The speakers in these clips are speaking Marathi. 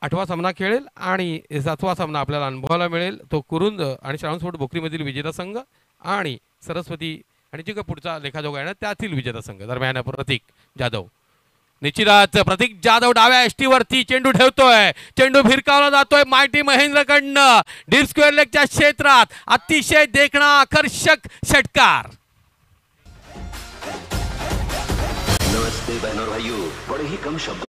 8वा सामना खेळेल आणि 7वा सामना आपल्याला अनुभवायला मिळेल तो कुरुंद आणि श्रावणस्फोट भोकरीमधील विजेता संघ आणि सरस्वती आणि जे काही पुढचा लेखाजोगा आहे ना त्यातील विजेता संघ. दरम्यान प्रतीक जाधव निश्चितच प्रतीक जाधव डाव्या एसटीवरती चेंडू ठेवतोय. चेंडू भिरकावला जातोय मायटी महेंद्रकडनं डीप स्क्वेअर लेगच्या क्षेत्रात. अतिशय देखणा आकर्षक षटकार. नमस्ते बहनों और भाइयों, बड़े ही कम शब्द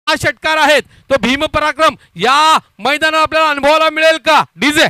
षटकार आहेत. तो भीम पराक्रम या मैदानात आपल्याला अनुभवायला मिळेल का? डीजे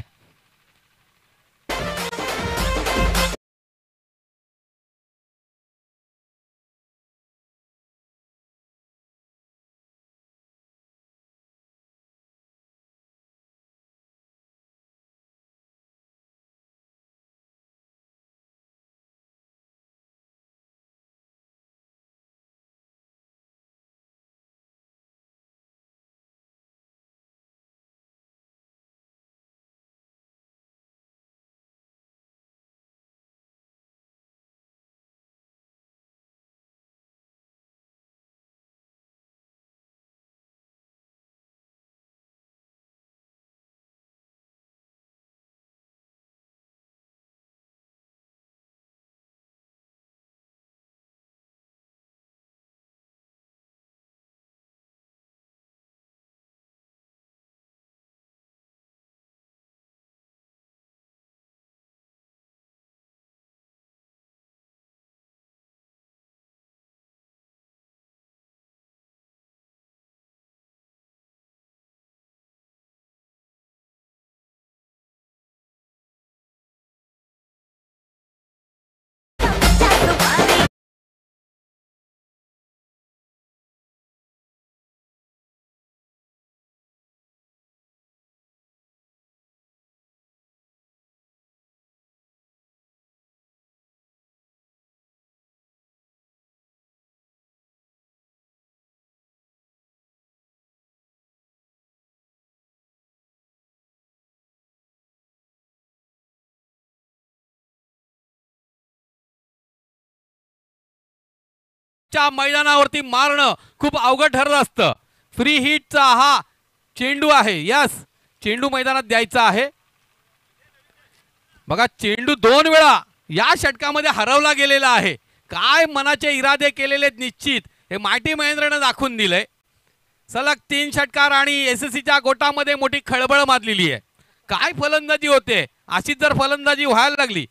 च्या मैदानावरती मारणं खूप अवघड ठरलं असतं. फ्री हिटचा हा चेंडू आहे. यस, चेंडू मैदानात द्यायचा आहे. बघा चेंडू 2 वेळा या षटकामध्ये हरवला गेलेला आहे. काय मनाचे इरादे केलेले निश्चित हे मायटी महेंद्रने दाखवून दिलंय. सलग 3 षटकार आणि एसएससीच्या गोटामध्ये मोठी खळबळ माजलेली आहे. काय फलंदाजी होते. अशीच जर फलंदाजी व्हायला लागली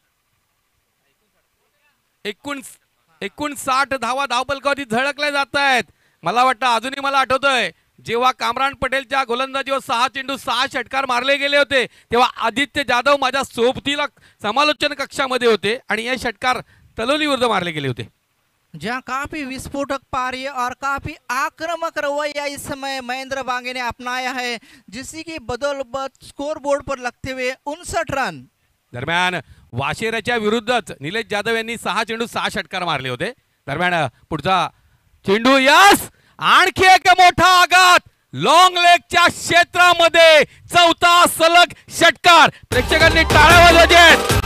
59 धावा धावपलकावरती झळकल्या जात आहेत. मला वाटतं अजूनही मला आठवतंय जेव्हा कामरान पटेलच्या गोलंदाजीवर 6 चेंडू 6 षटकार मारले गेले होते तेव्हा आदित्य जाधव माझ्या सोबतीला समालोचन कक्षामध्ये होते आणि हे षटकार तलोली विरुद्ध मारले गेले होते. जहां काफी विस्फोटक पारी और काफी आक्रामक रवैया इस समय महेंद्र बांगे ने अपनाया है, जिसकी की बदौलत स्कोर बोर्ड पर लगते हुए 59 रन. दरम्यान वाशेराच्या विरुद्धच निलेश जाधव यांनी 6 चेंडू 6 षटकार मारले होते. दरम्यान पुढचा चेंडू यस, आणखी एक मोठा आघात लॉंग लेगच्या क्षेत्रामध्ये 4था सलग षटकार. प्रेक्षकांनी टाळ्या वाजवायच्या.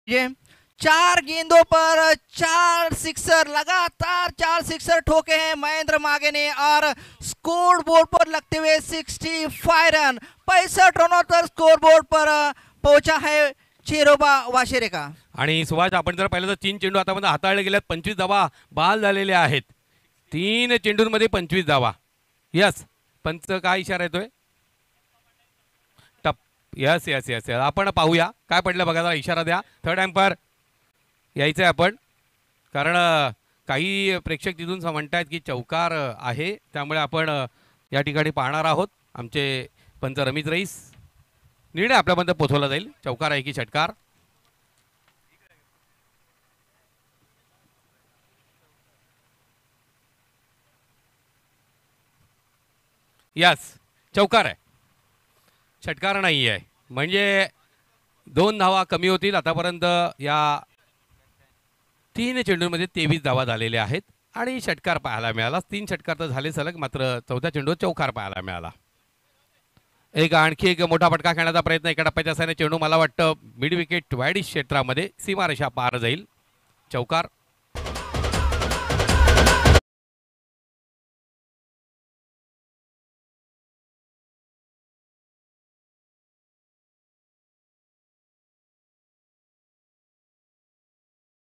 ये 4 गेंदों पर 4 सिक्सर, लगातार 4 सिक्सर ठोके हैं महेंद्र मागे ने और स्कोर बोर्ड पर लगते हुए 65 रन 65 रनों पर स्कोर बोर्ड पर पहुंचा है चेरोबा वाशेरे का. आणि सुभाष आपण जर पाहिलं तर 3 चेंडू आतापर्यंत हाताळले गेल्यात. 25 धावा बहाल झालेल्या आहेत. 3 चेंडूंमध्ये 25 धावा. यस, पंच काय इशारा येतोय? टप. यस यस यस यस, आपण पाहूया काय पडलं बघा, जरा इशारा द्या. थर्ड एम्पायर यायचंय आपण, कारण काही प्रेक्षक तिथून म्हणतायत की चौकार आहे, त्यामुळे आपण या ठिकाणी पाहणार आहोत. आमचे पंच रमीज रईस, निर्णय आपल्यापर्यंत पोहोचवला जाईल. चौकार आहे की षटकार? यस, चौकार आहे, षटकार नाही आहे. म्हणजे 2 धावा कमी होतील. आतापर्यंत या 3 चेंडूंमध्ये 23 धावा झालेल्या आहेत आणि षटकार पाहायला मिळाला. 3 षटकार तर झाले सलग, मात्र 4थ्या चेंडूवर चौकार पाहायला मिळाला. आणखी एक मोठा फटका खेळण्याचा प्रयत्न एका टप्प्याच्या साहाय्याने. चेंडू मला वाटतं मिड विकेट वाईडिश क्षेत्रामध्ये सीमारेषा पार जाईल. चौकार.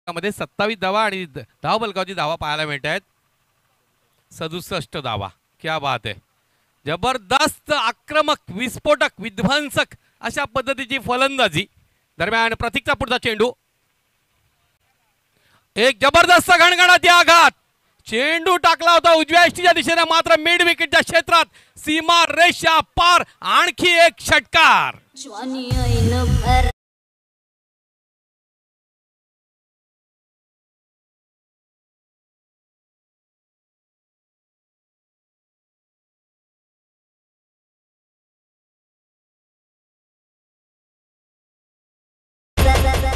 मध्ये 27 धावा आणि धाव बलकावची धावा पाहायला मिळत आहेत. 67 धावा. क्या बात आहे. जबरदस्त आक्रमक, विस्फोटक, विध्वंसक अशा पद्धतीची फलंदाजी. दरम्यान प्रतीकचा पुढचा चेंडू, एक जबरदस्त घणघणाटी आघात. चेंडू टाकला होता उजव्या यष्टीच्या दिशेने, मात्र मिड विकेटच्या क्षेत्रात सीमा रेषा पार. आणखी एक षटकार.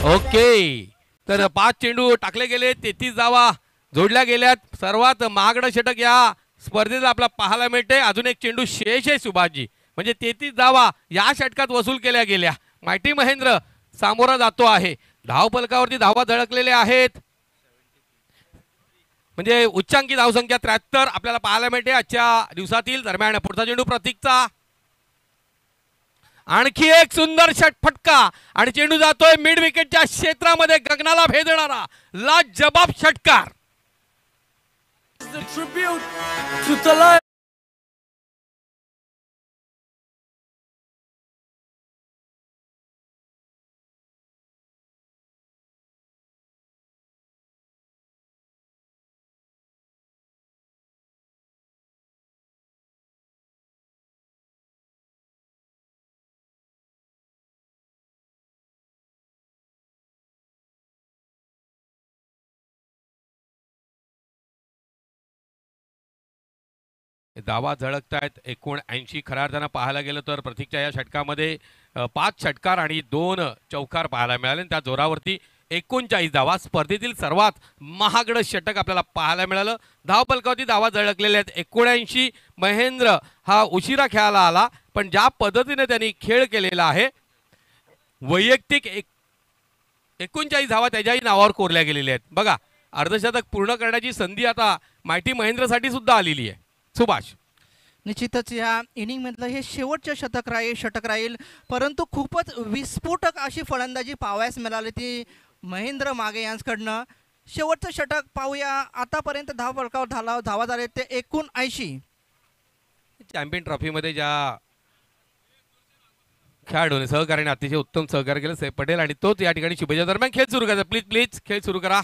ओके, तर 5 चेंडू टाकले गेले, 33 धावा जोडल्या गेल्यात. सर्वात महागडं षटक या स्पर्धेत आपला पाहायला मिळते. अजून एक चेंडू शेष आहे सुभाषजी, म्हणजे 33 धावा या षटकात वसूल केल्या गेल्या. मायटी महेंद्र सामोरा जातो आहे. धावफलकावरती धावा झळकलेल्या आहेत, म्हणजे उच्चांकी धावसंख्या 73 आपल्याला पाहायला मिळते आजच्या दिवसातील. दरम्यान पुढचा चेंडू प्रतीकचा, आणखी एक सुंदर षटफटका आणि चेंडू जातोय मिड विकेटच्या क्षेत्रामध्ये. गगनाला भेदणारा लाजबाब षटकार. धावा झळकतायत 79. खऱ्या अर्थानं पाहायला गेलं तर प्रतीकच्या या षटकामध्ये 5 षटकार आणि 2 चौकार पाहायला मिळाले. त्या जोरावरती 39 धावा. स्पर्धेतील सर्वात महागडं षटक आपल्याला पाहायला मिळालं. धावफलकावरती धावा झळकलेल्या आहेत 79. महेंद्र हा उशिरा खेळायला आला, पण ज्या पद्धतीने त्यांनी खेळ केलेला आहे, वैयक्तिक 39 धावा त्याच्याही नावावर कोरल्या गेलेल्या आहेत. बघा, अर्धशतक पूर्ण करण्याची संधी आता मायटी महेंद्रसाठी सुद्धा आलेली आहे. सुभाष, निश्चितच या इनिंग मधलं हे शेवटचं षटक राहील, परंतु खूपच विस्फोटक अशी फलंदाजी पाहावयास मिळाली ती महेंद्र मागे यांच्याकडनं. शेवटचं षटक पाहूया. आतापर्यंत धावफलकावर धावा झाले ते 79. चॅम्पियन ट्रॉफीमध्ये ज्या खेळाडूने सहकार्याने अतिशय उत्तम सहकार्य केलं साहेब पटेल, आणि तोच या ठिकाणी शुभेच्छा. दरम्यान खेळ सुरू करा प्लीज प्लीज, खेळ सुरू करा.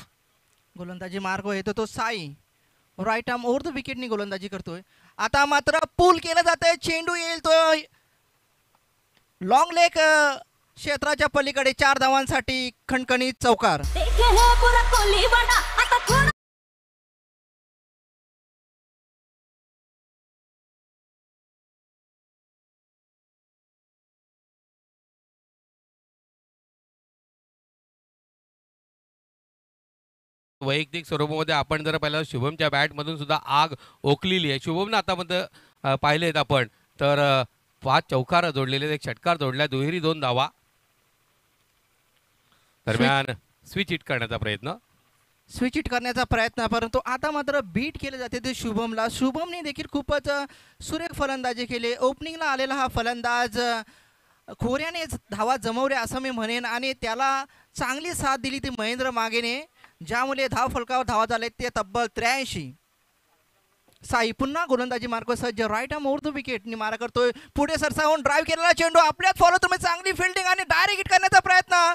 गोलंदाजी मार्ग येतो तो Sai, right arm over the विकेटनी गोलंदाजी करतोय. आता मात्र पूल केलं जातंय. चेंडू येईल तो लॉंग लेग क्षेत्राच्या पलीकडे. 4 धावांसाठी खणखणीत चौकार. वैयक्तिक स्वरूपामध्ये आपण जर पाहिलं शुभमच्या बॅटमधून सुद्धा आग ओकलेली आहे. शुभमनं आतापर्यंत पाहिलेत आपण तर 5 चौकार जोडलेले, 1 षटकार जोडला, दुहेरी 2 धावा. दरम्यान स्विच हिट करण्याचा प्रयत्न, परंतु आता मात्र बीट केले जाते ते शुभमला. शुभमने देखील खूपच सुरेख फलंदाजी केली. ओपनिंगला आलेला हा फलंदाज खोऱ्याने धावा जमवल्या असं मी म्हणेन, आणि त्याला चांगली साथ दिली ती महेंद्र मागेने, ज्यामुळे धाव फलकावर धावा झाले ते तब्बल 83. साई पुन्हा गोलंदाजी मार्ग सज्ज right arm over the wicket मारा करतोय पुढे सरसावून ड्राईव्ह केलेला चेंडू आपल्यात फॉलो तुम्ही चांगली फिल्डिंग आणि डायरेक्ट हिट करण्याचा प्रयत्न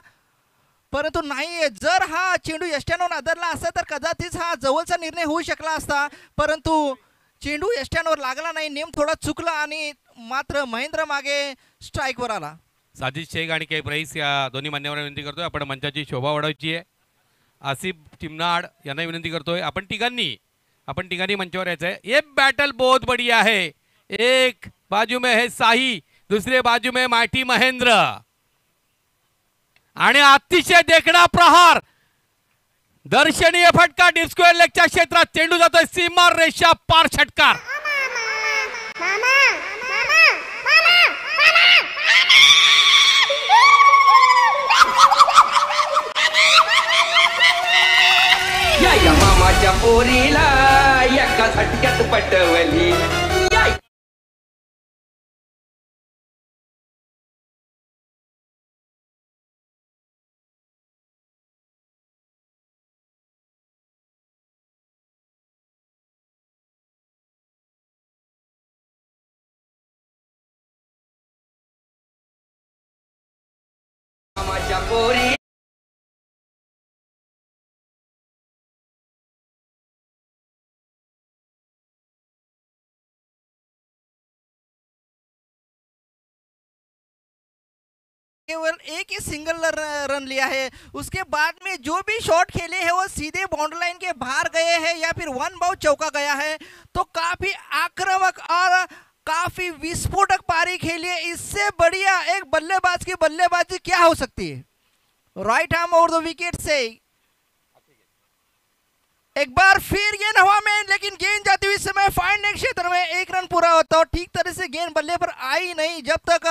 परंतु नाही. जर हा चेंडू यष्ट्यानं आदरला असता तर कदाचित हा जवळचा निर्णय होऊ शकला असता परंतु चेंडू यष्ट्यांवर लागला नाही. नेम थोडा चुकला आणि मात्र महेंद्र मागे स्ट्राईकवर आला. साजिद शेख आणि के रईस या दोन्ही मान्यवरांना विनंती करतोय आपण मंचाची शोभा वाढवायची आहे. आसिफ चिमनाड यांना विनंती करतोय आपण तिघांनी मंचावर यायचं आहे. ये बैटल बहुत बढ़िया है. एक बाजू में है साही दूसरे बाजू में माटी महेंद्र आणि अतिशय देखणा प्रहार दर्शनीय फटका डीप स्क्वेअर लेगच्या क्षेत्रात चेंडू जातोय सीमा रेषा पार षटकार. या मामाच्या पोरीला एका झटक्यात पटवली. मामाच्या पोरी केवल एक ही सिंगल रन लिया है. उसके बाद में जो भी शॉट खेले हैं वो सीधे बाउंड्री लाइन के बाहर गए हैं या फिर वन बाउंड चौका गया है. तो काफी आक्रामक और काफी विस्फोटक पारी खेली है. इससे बढ़िया एक बल्लेबाज की बल्लेबाजी क्या हो सकती है. Right arm over the wicket से एक बार फिर गेंद हवा में लेकिन गेंद जाती हुई समय फाइन नेट क्षेत्र में एक रन पूरा होता और ठीक तरह से गेंद बल्ले पर आई नहीं. जब तक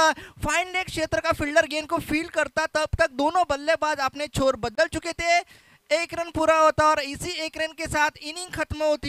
फाइन नेट क्षेत्र का फील्डर गेंद को फील्ड करता तब तक दोनों बल्लेबाज अपने छोर बदल चुके थे. एक रन पूरा होता और इसी एक रन के साथ इनिंग खत्म होती.